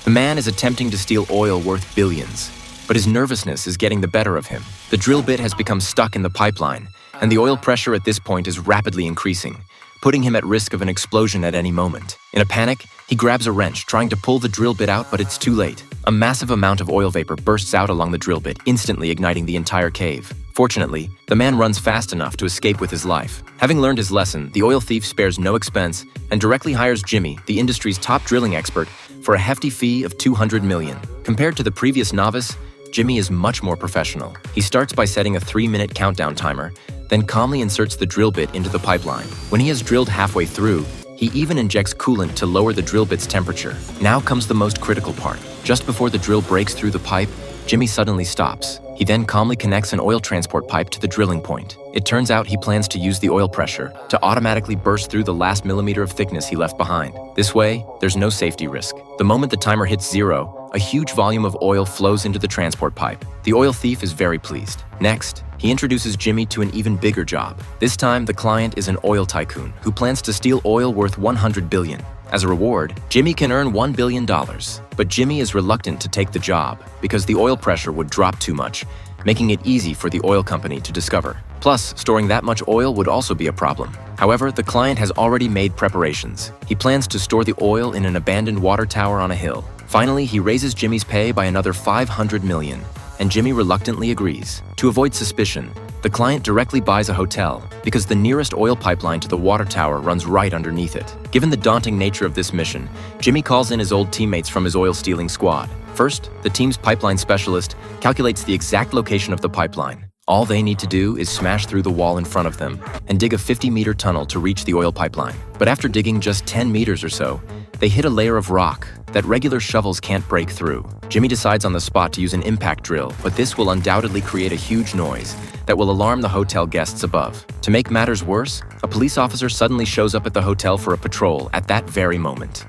The man is attempting to steal oil worth billions, but his nervousness is getting the better of him. The drill bit has become stuck in the pipeline, and the oil pressure at this point is rapidly increasing, putting him at risk of an explosion at any moment. In a panic, he grabs a wrench, trying to pull the drill bit out, but it's too late. A massive amount of oil vapor bursts out along the drill bit, instantly igniting the entire cave. Fortunately, the man runs fast enough to escape with his life. Having learned his lesson, the oil thief spares no expense and directly hires Jimmy, the industry's top drilling expert, for a hefty fee of $200 million. Compared to the previous novice, Jimmy is much more professional. He starts by setting a 3-minute countdown timer, then calmly inserts the drill bit into the pipeline. When he has drilled halfway through, he even injects coolant to lower the drill bit's temperature. Now comes the most critical part. Just before the drill breaks through the pipe, Jimmy suddenly stops. He then calmly connects an oil transport pipe to the drilling point. It turns out he plans to use the oil pressure to automatically burst through the last millimeter of thickness he left behind. This way, there's no safety risk. The moment the timer hits 0, a huge volume of oil flows into the transport pipe. The oil thief is very pleased. Next, he introduces Jimmy to an even bigger job. This time, the client is an oil tycoon who plans to steal oil worth $100 billion. As a reward, Jimmy can earn $1 billion. But Jimmy is reluctant to take the job because the oil pressure would drop too much, making it easy for the oil company to discover. Plus, storing that much oil would also be a problem. However, the client has already made preparations. He plans to store the oil in an abandoned water tower on a hill. Finally, he raises Jimmy's pay by another $500 million, and Jimmy reluctantly agrees. To avoid suspicion, the client directly buys a hotel because the nearest oil pipeline to the water tower runs right underneath it. Given the daunting nature of this mission, Jimmy calls in his old teammates from his oil-stealing squad. First, the team's pipeline specialist calculates the exact location of the pipeline. All they need to do is smash through the wall in front of them and dig a 50-meter tunnel to reach the oil pipeline. But after digging just 10 meters or so, they hit a layer of rock that regular shovels can't break through. Jimmy decides on the spot to use an impact drill, but this will undoubtedly create a huge noise that will alarm the hotel guests above. To make matters worse, a police officer suddenly shows up at the hotel for a patrol at that very moment.